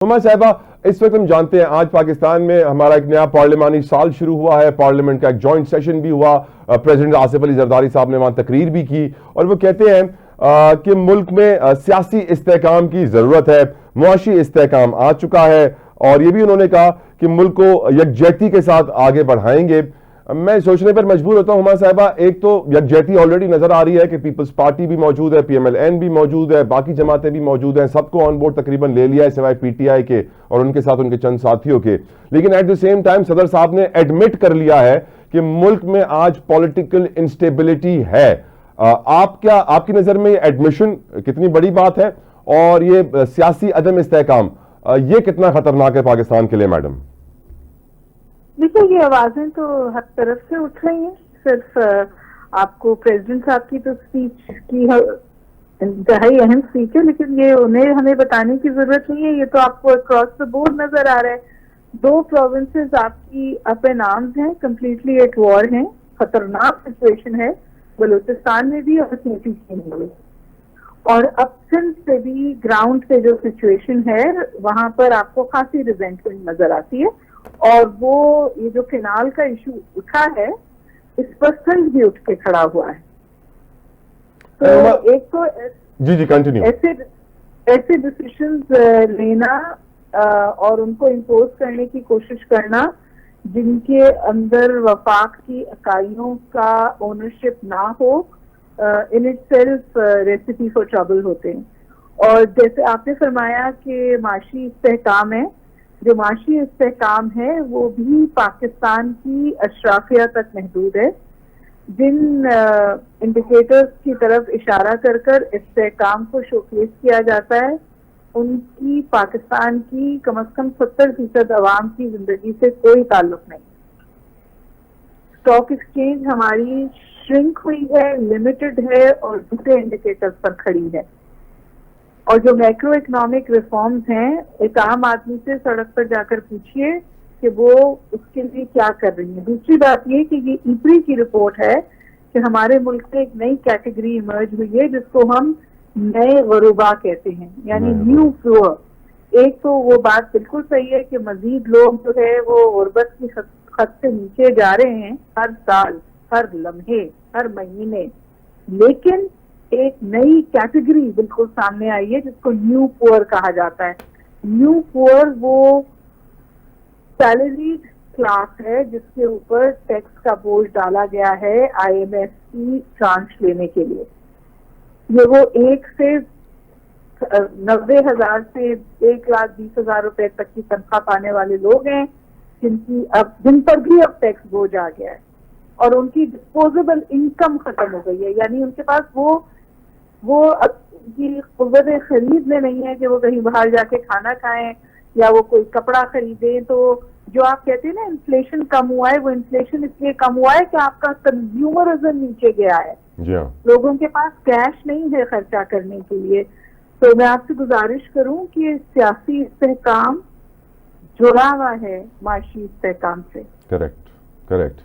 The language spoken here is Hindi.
हुमा साहिबा, इस वक्त हम जानते हैं आज पाकिस्तान में हमारा एक नया पार्लिमानी साल शुरू हुआ है। पार्लियामेंट का एक जॉइंट सेशन भी हुआ। प्रेसिडेंट आसिफ अली जरदारी साहब ने वहां तकरीर भी की और वो कहते हैं कि मुल्क में सियासी इस्तेहकाम की जरूरत है, मुआशी इस्तेहकाम आ चुका है और ये भी उन्होंने कहा कि मुल्क को यकजहती के साथ आगे बढ़ाएंगे। मैं सोचने पर मजबूर होता हूं हुमा साहिबा, एक तो यकजहती ऑलरेडी नजर आ रही है कि पीपल्स पार्टी भी मौजूद है, PMLN भी मौजूद है, बाकी जमातें भी मौजूद हैं, सबको ऑन बोर्ड तकरीबन ले लिया है सिवाय PTI के और उनके साथ उनके चंद साथियों के। लेकिन एट द सेम टाइम सदर साहब ने एडमिट कर लिया है कि मुल्क में आज पॉलिटिकल इंस्टेबिलिटी है। आपकी नजर में ये एडमिशन कितनी बड़ी बात है और ये सियासी अदम इस्तेहकाम ये कितना खतरनाक है पाकिस्तान के लिए मैडम? देखिए, ये आवाजें तो हर तरफ से उठ रही हैं। सिर्फ आपको प्रेसिडेंट साहब की तो स्पीच की इंतहाई अहम स्पीच है, लेकिन ये उन्हें हमें बताने की जरूरत नहीं है। ये तो आपको अक्रॉस द बोर्ड नजर आ रहा है। 2 प्रोविंसेस आपकी अप एंड आर्म्स हैं, कम्प्लीटली एट वॉर हैं, खतरनाक सिचुएशन है बलूचिस्तान में भी और CPC में भी। और अपसन से भी ग्राउंड पे जो सिचुएशन है वहां पर आपको खासी रिजेंटमेंट नजर आती है। और वो ये जो केनाल का इशू उठा है इस पर सही भी उठ के खड़ा हुआ है। तो एक तो जी कंटिन्यू। ऐसे डिसीजंस लेना और उनको इम्पोज करने की कोशिश करना जिनके अंदर वफाक की इकाइयों का ओनरशिप ना हो, in itself recipe for trouble होते हैं। और जैसे आपने फरमाया कि माशी इस्तेहकाम है, जो माशी इस्तेहकाम है वो भी पाकिस्तान की अशराफिया तक महदूद है। जिन इंडिकेटर्स की तरफ इशारा कर कर इस्तेहकाम को शोकेस किया जाता है उनकी पाकिस्तान की कम से कम 70% अवाम की जिंदगी से कोई ताल्लुक नहीं। स्टॉक एक्सचेंज हमारी श्रिंक हुई है, लिमिटेड है और दूसरे इंडिकेटर्स पर खड़ी है। और जो मैक्रो इकोनॉमिक रिफॉर्म्स हैं, एक आम आदमी से सड़क पर जाकर पूछिए कि वो उसके लिए क्या कर रही है। दूसरी बात ये कि ये ईपरी की रिपोर्ट है कि हमारे मुल्क में एक नई कैटेगरी इमर्ज हुई है जिसको हम नए गरूबा कहते हैं, यानी न्यू फ्लोअर। एक तो वो बात बिल्कुल सही है कि मजीद लोग जो है वो गुर्बत की खत से नीचे जा रहे हैं हर साल, हर लम्हे, हर महीने। लेकिन एक नई कैटेगरी बिल्कुल सामने आई है जिसको न्यू पुअर कहा जाता है। न्यू पुअर वो सैलरीड क्लास है जिसके ऊपर टैक्स का बोझ डाला गया है IMF की ट्रांच लेने के लिए। ये वो 1 से 90,000 से 1,20,000 रुपए तक की तनख्वाह पाने वाले लोग हैं जिन पर भी अब टैक्स बोझ आ गया है और उनकी डिस्पोजेबल इनकम खत्म हो गई है। यानी उनके पास वो की कुव्वत खरीद में नहीं है कि वो कहीं बाहर जाके खाना खाएं या वो कोई कपड़ा खरीदें। तो जो आप कहते हैं ना इन्फ्लेशन कम हुआ है, वो इन्फ्लेशन इसलिए कम हुआ है कि आपका कंज्यूमरिज्म नीचे गया है। लोगों के पास कैश नहीं है खर्चा करने के लिए। तो मैं आपसे गुजारिश करूं कि सियासी इस्तेहकाम जुड़ा हुआ है माशी इस्तेहकाम से। करेक्ट।